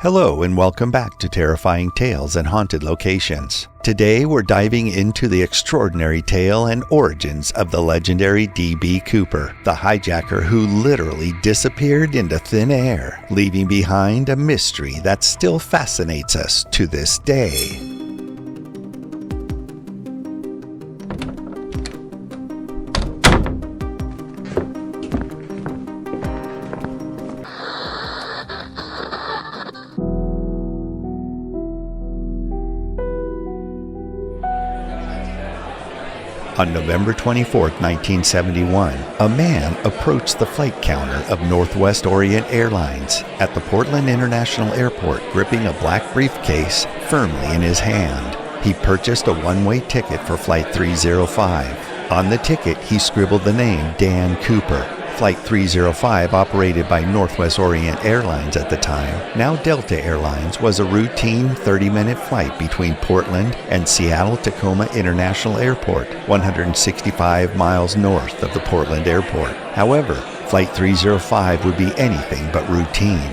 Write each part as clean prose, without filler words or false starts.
Hello and welcome back to Terrifying Tales and Haunted Locations. Today we're diving into the extraordinary tale and origins of the legendary D.B. Cooper, the hijacker who literally disappeared into thin air, leaving behind a mystery that still fascinates us to this day. On November 24, 1971, a man approached the flight counter of Northwest Orient Airlines at the Portland International Airport, gripping a black briefcase firmly in his hand. He purchased a one-way ticket for Flight 305. On the ticket, he scribbled the name Dan Cooper. Flight 305, operated by Northwest Orient Airlines at the time, now Delta Airlines, was a routine 30-minute flight between Portland and Seattle-Tacoma International Airport, 165 miles north of the Portland Airport. However, Flight 305 would be anything but routine.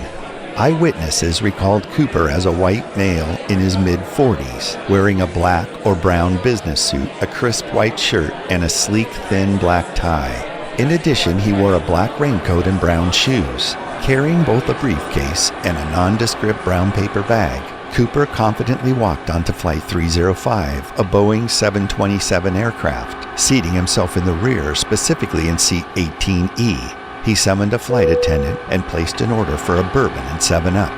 Eyewitnesses recalled Cooper as a white male in his mid-40s, wearing a black or brown business suit, a crisp white shirt, and a sleek, thin black tie. In addition, he wore a black raincoat and brown shoes. Carrying both a briefcase and a nondescript brown paper bag, Cooper confidently walked onto Flight 305, a Boeing 727 aircraft, seating himself in the rear, specifically in seat 18E. He summoned a flight attendant and placed an order for a bourbon and 7-Up.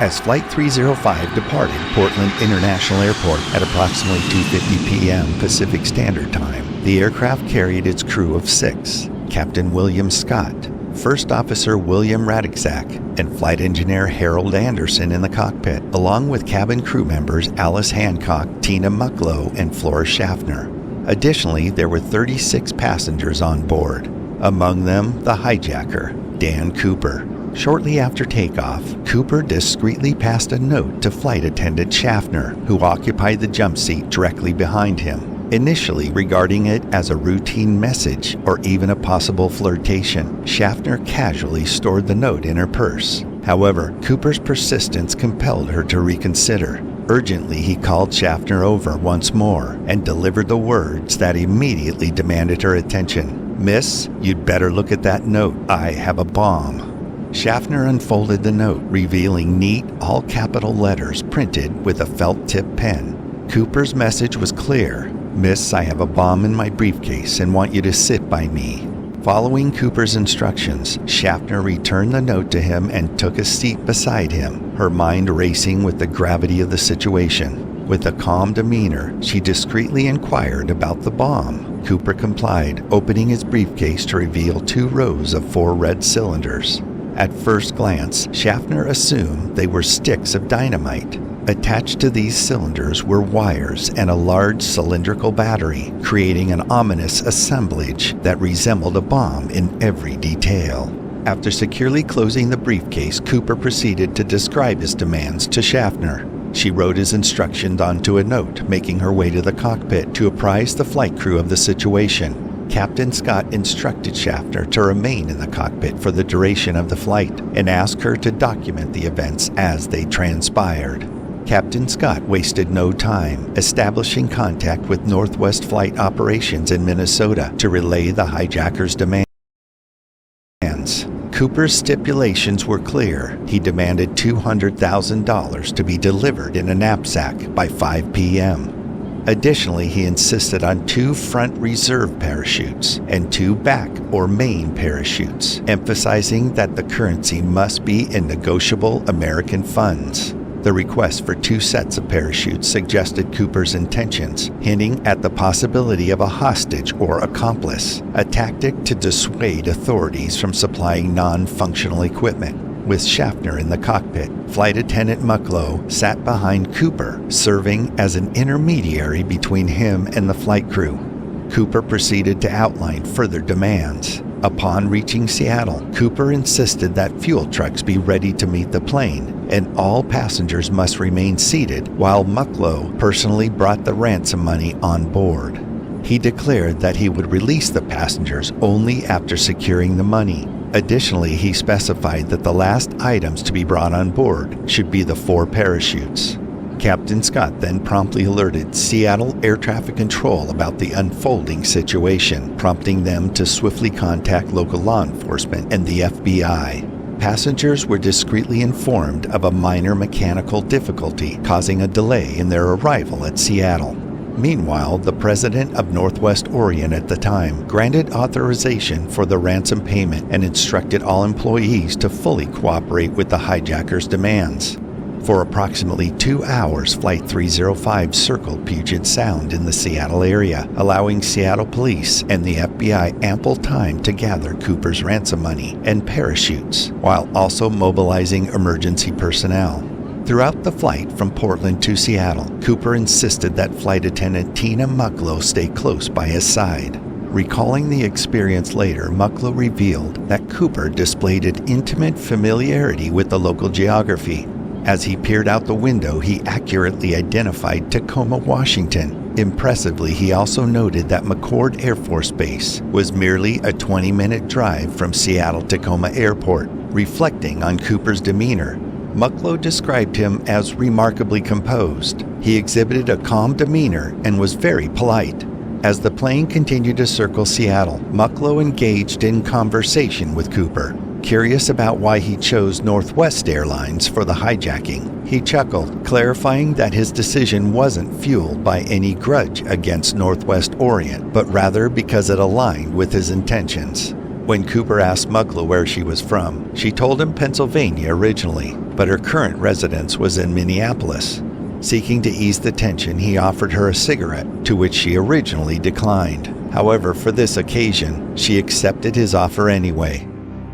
As Flight 305 departed Portland International Airport at approximately 2:50 p.m. Pacific Standard Time, the aircraft carried its crew of 6. Captain William Scott, First Officer William Radixak, and Flight Engineer Harold Anderson in the cockpit, along with cabin crew members Alice Hancock, Tina Mucklow, and Flora Schaffner. Additionally, there were 36 passengers on board, among them the hijacker, Dan Cooper. Shortly after takeoff, Cooper discreetly passed a note to flight attendant Schaffner, who occupied the jump seat directly behind him, initially regarding it as a routine message or even a possible flirtation. Schaffner casually stored the note in her purse. However, Cooper's persistence compelled her to reconsider. Urgently, he called Schaffner over once more and delivered the words that immediately demanded her attention. "Miss, you'd better look at that note. I have a bomb." Schaffner unfolded the note, revealing neat, all-capital letters printed with a felt-tip pen. Cooper's message was clear. "Miss, I have a bomb in my briefcase and want you to sit by me." Following Cooper's instructions, Schaffner returned the note to him and took a seat beside him, her mind racing with the gravity of the situation. With a calm demeanor, she discreetly inquired about the bomb. Cooper complied, opening his briefcase to reveal 2 rows of 4 red cylinders. At first glance, Schaffner assumed they were sticks of dynamite. Attached to these cylinders were wires and a large cylindrical battery, creating an ominous assemblage that resembled a bomb in every detail. After securely closing the briefcase, Cooper proceeded to describe his demands to Schaffner. She wrote his instructions onto a note, making her way to the cockpit to apprise the flight crew of the situation. Captain Scott instructed Schaffner to remain in the cockpit for the duration of the flight and asked her to document the events as they transpired. Captain Scott wasted no time, establishing contact with Northwest Flight Operations in Minnesota to relay the hijacker's demands. Cooper's stipulations were clear. He demanded $200,000 to be delivered in a knapsack by 5 p.m. Additionally, he insisted on 2 front reserve parachutes and 2 back or main parachutes, emphasizing that the currency must be in negotiable American funds. The request for 2 sets of parachutes suggested Cooper's intentions, hinting at the possibility of a hostage or accomplice, a tactic to dissuade authorities from supplying non-functional equipment. With Schaffner in the cockpit, Flight Attendant Mucklow sat behind Cooper, serving as an intermediary between him and the flight crew. Cooper proceeded to outline further demands. Upon reaching Seattle, Cooper insisted that fuel trucks be ready to meet the plane, and all passengers must remain seated while Mucklow personally brought the ransom money on board. He declared that he would release the passengers only after securing the money. Additionally, he specified that the last items to be brought on board should be the 4 parachutes. Captain Scott then promptly alerted Seattle Air Traffic Control about the unfolding situation, prompting them to swiftly contact local law enforcement and the FBI. Passengers were discreetly informed of a minor mechanical difficulty causing a delay in their arrival at Seattle. Meanwhile, the president of Northwest Orient at the time granted authorization for the ransom payment and instructed all employees to fully cooperate with the hijackers' demands. For approximately 2 hours, Flight 305 circled Puget Sound in the Seattle area, allowing Seattle police and the FBI ample time to gather Cooper's ransom money and parachutes, while also mobilizing emergency personnel. Throughout the flight from Portland to Seattle, Cooper insisted that Flight Attendant Tina Mucklow stay close by his side. Recalling the experience later, Mucklow revealed that Cooper displayed an intimate familiarity with the local geography. As he peered out the window, he accurately identified Tacoma, Washington. Impressively, he also noted that McChord Air Force Base was merely a 20-minute drive from Seattle-Tacoma Airport. Reflecting on Cooper's demeanor, Mucklow described him as remarkably composed. He exhibited a calm demeanor and was very polite. As the plane continued to circle Seattle, Mucklow engaged in conversation with Cooper. Curious about why he chose Northwest Airlines for the hijacking, he chuckled, clarifying that his decision wasn't fueled by any grudge against Northwest Orient, but rather because it aligned with his intentions. When Cooper asked Mucklow where she was from, she told him Pennsylvania originally, but her current residence was in Minneapolis. Seeking to ease the tension, he offered her a cigarette, to which she originally declined. However, for this occasion, she accepted his offer anyway.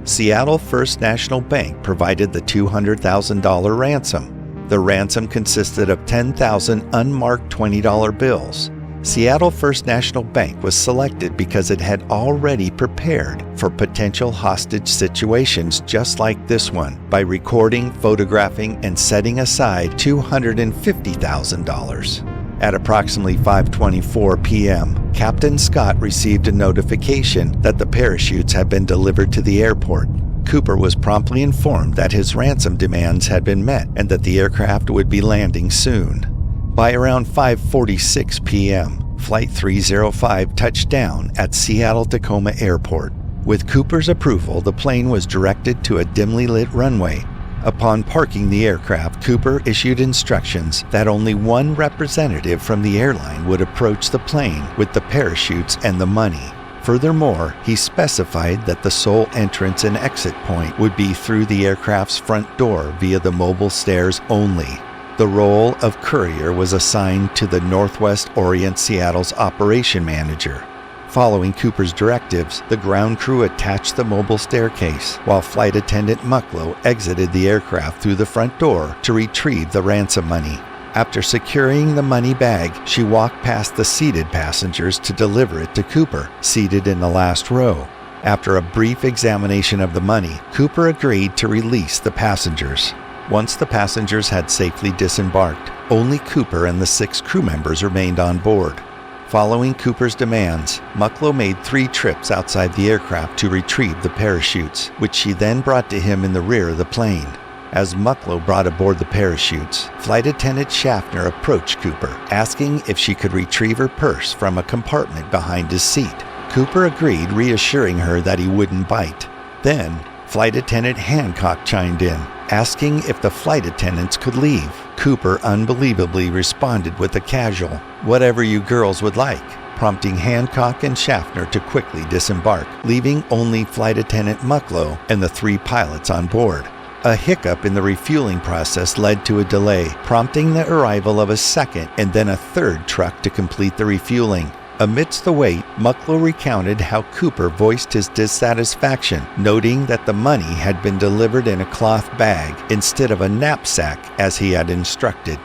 Seattle First National Bank provided the $200,000 ransom. The ransom consisted of 10,000 unmarked $20 bills. Seattle First National Bank was selected because it had already prepared for potential hostage situations just like this one by recording, photographing, and setting aside $250,000. At approximately 5:24 p.m., Captain Scott received a notification that the parachutes had been delivered to the airport. Cooper was promptly informed that his ransom demands had been met and that the aircraft would be landing soon. By around 5:46 p.m., Flight 305 touched down at Seattle-Tacoma Airport. With Cooper's approval, the plane was directed to a dimly lit runway. Upon parking the aircraft, Cooper issued instructions that only one representative from the airline would approach the plane with the parachutes and the money. Furthermore, he specified that the sole entrance and exit point would be through the aircraft's front door via the mobile stairs only. The role of courier was assigned to the Northwest Orient Seattle's operation manager. Following Cooper's directives, the ground crew attached the mobile staircase, while Flight Attendant Mucklow exited the aircraft through the front door to retrieve the ransom money. After securing the money bag, she walked past the seated passengers to deliver it to Cooper, seated in the last row. After a brief examination of the money, Cooper agreed to release the passengers. Once the passengers had safely disembarked, only Cooper and the 6 crew members remained on board. Following Cooper's demands, Mucklow made 3 trips outside the aircraft to retrieve the parachutes, which she then brought to him in the rear of the plane. As Mucklow brought aboard the parachutes, Flight Attendant Schaffner approached Cooper, asking if she could retrieve her purse from a compartment behind his seat. Cooper agreed, reassuring her that he wouldn't bite. Then, Flight Attendant Hancock chimed in, asking if the flight attendants could leave. Cooper unbelievably responded with a casual, "Whatever you girls would like," prompting Hancock and Schaffner to quickly disembark, leaving only Flight Attendant Mucklow and the 3 pilots on board. A hiccup in the refueling process led to a delay, prompting the arrival of a second and then a third truck to complete the refueling. Amidst the wait, Mucklow recounted how Cooper voiced his dissatisfaction, noting that the money had been delivered in a cloth bag instead of a knapsack as he had instructed.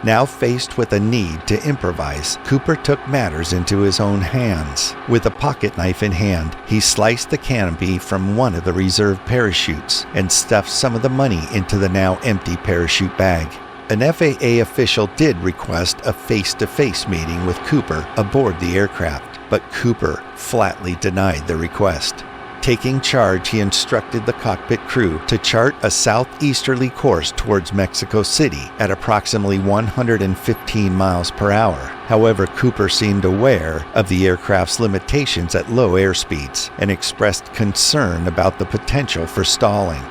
Now faced with a need to improvise, Cooper took matters into his own hands. With a pocket knife in hand, he sliced the canopy from one of the reserve parachutes and stuffed some of the money into the now empty parachute bag. An FAA official did request a face-to-face meeting with Cooper aboard the aircraft, but Cooper flatly denied the request. Taking charge, he instructed the cockpit crew to chart a southeasterly course towards Mexico City at approximately 115 miles per hour. However, Cooper seemed aware of the aircraft's limitations at low airspeeds and expressed concern about the potential for stalling.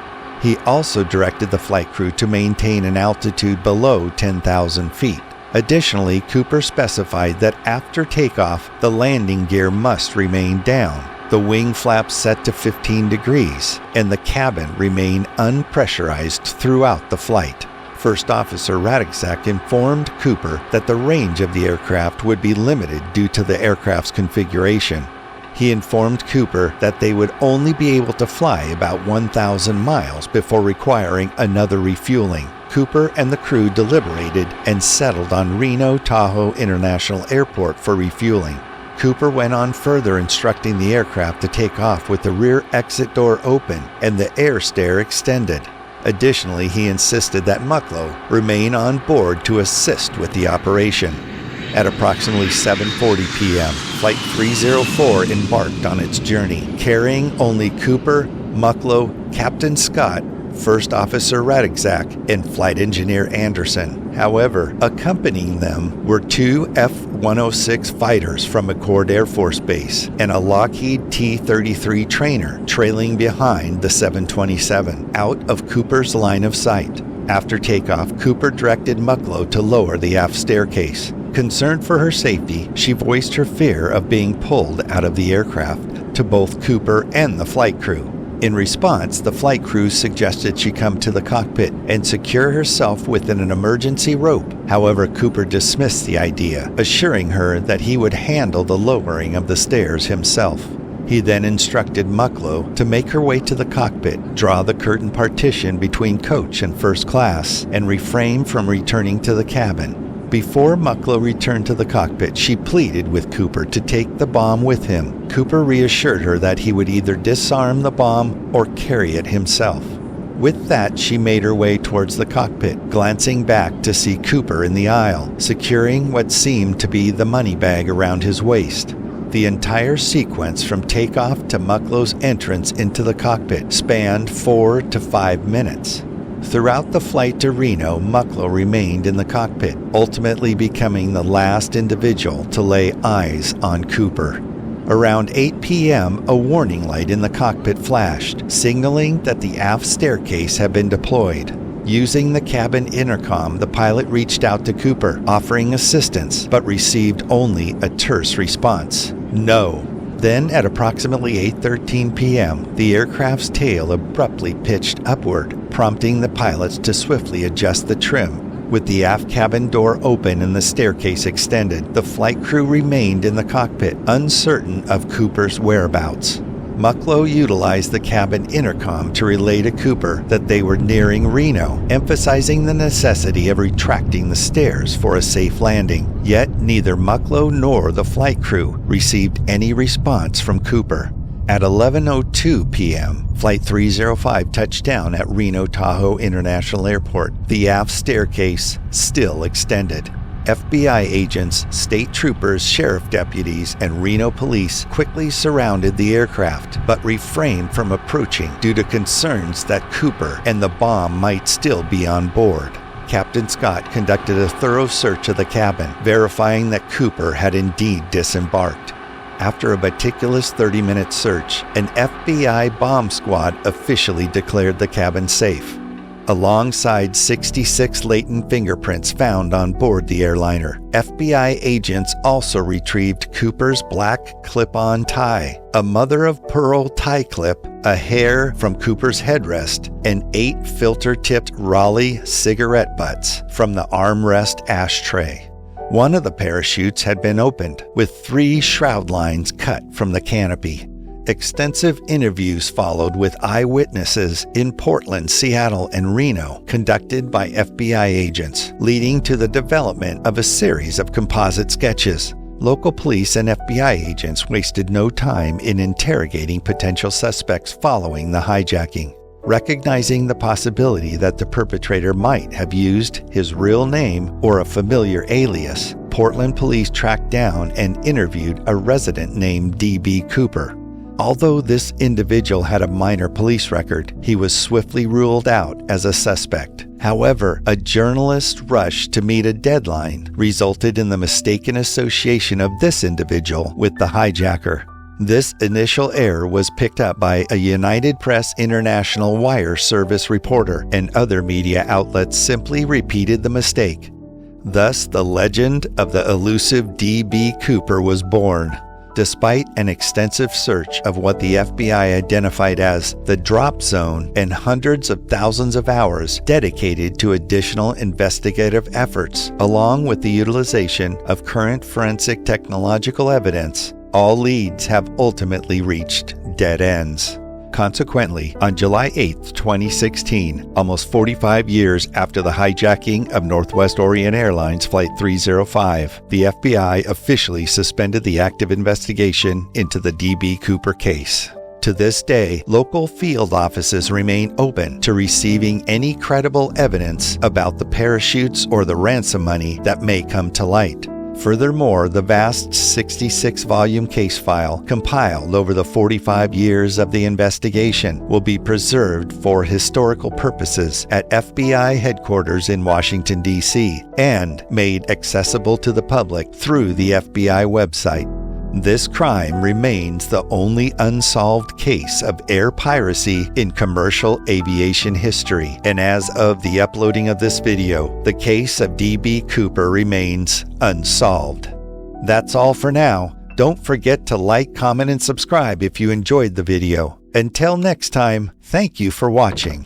He also directed the flight crew to maintain an altitude below 10,000 feet. Additionally, Cooper specified that after takeoff, the landing gear must remain down, the wing flaps set to 15 degrees, and the cabin remain unpressurized throughout the flight. First Officer Radczak informed Cooper that the range of the aircraft would be limited due to the aircraft's configuration. He informed Cooper that they would only be able to fly about 1,000 miles before requiring another refueling. Cooper and the crew deliberated and settled on Reno Tahoe International Airport for refueling. Cooper went on further, instructing the aircraft to take off with the rear exit door open and the air stair extended. Additionally, he insisted that Mucklow remain on board to assist with the operation. At approximately 7:40 p.m., Flight 304 embarked on its journey, carrying only Cooper, Mucklow, Captain Scott, First Officer Radczak, and Flight Engineer Anderson. However, accompanying them were two F-106 fighters from McChord Air Force Base and a Lockheed T-33 trainer trailing behind the 727, out of Cooper's line of sight. After takeoff, Cooper directed Mucklow to lower the aft staircase. Concerned for her safety, she voiced her fear of being pulled out of the aircraft to both Cooper and the flight crew. In response, the flight crew suggested she come to the cockpit and secure herself within an emergency rope. However, Cooper dismissed the idea, assuring her that he would handle the lowering of the stairs himself. He then instructed Mucklow to make her way to the cockpit, draw the curtain partition between coach and first class, and refrain from returning to the cabin. Before Mucklow returned to the cockpit, she pleaded with Cooper to take the bomb with him. Cooper reassured her that he would either disarm the bomb or carry it himself. With that, she made her way towards the cockpit, glancing back to see Cooper in the aisle, securing what seemed to be the money bag around his waist. The entire sequence from takeoff to Mucklow's entrance into the cockpit spanned 4 to 5 minutes. Throughout the flight to Reno, Mucklow remained in the cockpit, ultimately becoming the last individual to lay eyes on Cooper. Around 8 p.m., a warning light in the cockpit flashed, signaling that the aft staircase had been deployed. Using the cabin intercom, the pilot reached out to Cooper, offering assistance, but received only a terse response: no. Then, at approximately 8:13 p.m., the aircraft's tail abruptly pitched upward, prompting the pilots to swiftly adjust the trim. With the aft cabin door open and the staircase extended, the flight crew remained in the cockpit, uncertain of Cooper's whereabouts. Mucklow utilized the cabin intercom to relay to Cooper that they were nearing Reno, emphasizing the necessity of retracting the stairs for a safe landing. Yet neither Mucklow nor the flight crew received any response from Cooper. At 11:02 p.m., Flight 305 touched down at Reno Tahoe International Airport, the aft staircase still extended. FBI agents, state troopers, sheriff deputies, and Reno police quickly surrounded the aircraft, but refrained from approaching due to concerns that Cooper and the bomb might still be on board. Captain Scott conducted a thorough search of the cabin, verifying that Cooper had indeed disembarked. After a meticulous 30-minute search, an FBI bomb squad officially declared the cabin safe, alongside 66 latent fingerprints found on board the airliner. FBI agents also retrieved Cooper's black clip-on tie, a mother-of-pearl tie clip, a hair from Cooper's headrest, and 8 filter-tipped Raleigh cigarette butts from the armrest ashtray. One of the parachutes had been opened, with 3 shroud lines cut from the canopy. Extensive interviews followed with eyewitnesses in Portland, Seattle, and Reno, conducted by FBI agents, leading to the development of a series of composite sketches. Local police and FBI agents wasted no time in interrogating potential suspects following the hijacking. Recognizing the possibility that the perpetrator might have used his real name or a familiar alias, Portland police tracked down and interviewed a resident named D.B. Cooper. Although this individual had a minor police record, he was swiftly ruled out as a suspect. However, a journalist's rush to meet a deadline resulted in the mistaken association of this individual with the hijacker. This initial error was picked up by a United Press International wire service reporter, and other media outlets simply repeated the mistake. Thus, the legend of the elusive D.B. Cooper was born. Despite an extensive search of what the FBI identified as the drop zone and hundreds of thousands of hours dedicated to additional investigative efforts, along with the utilization of current forensic technological evidence, all leads have ultimately reached dead ends. Consequently, on July 8, 2016, almost 45 years after the hijacking of Northwest Orient Airlines Flight 305, the FBI officially suspended the active investigation into the D.B. Cooper case. To this day, local field offices remain open to receiving any credible evidence about the parachutes or the ransom money that may come to light. Furthermore, the vast 66-volume case file compiled over the 45 years of the investigation will be preserved for historical purposes at FBI headquarters in Washington, D.C., and made accessible to the public through the FBI website. This crime remains the only unsolved case of air piracy in commercial aviation history, and as of the uploading of this video, the case of D.B. Cooper remains unsolved. That's all for now. Don't forget to like, comment, and subscribe if you enjoyed the video. Until next time, thank you for watching.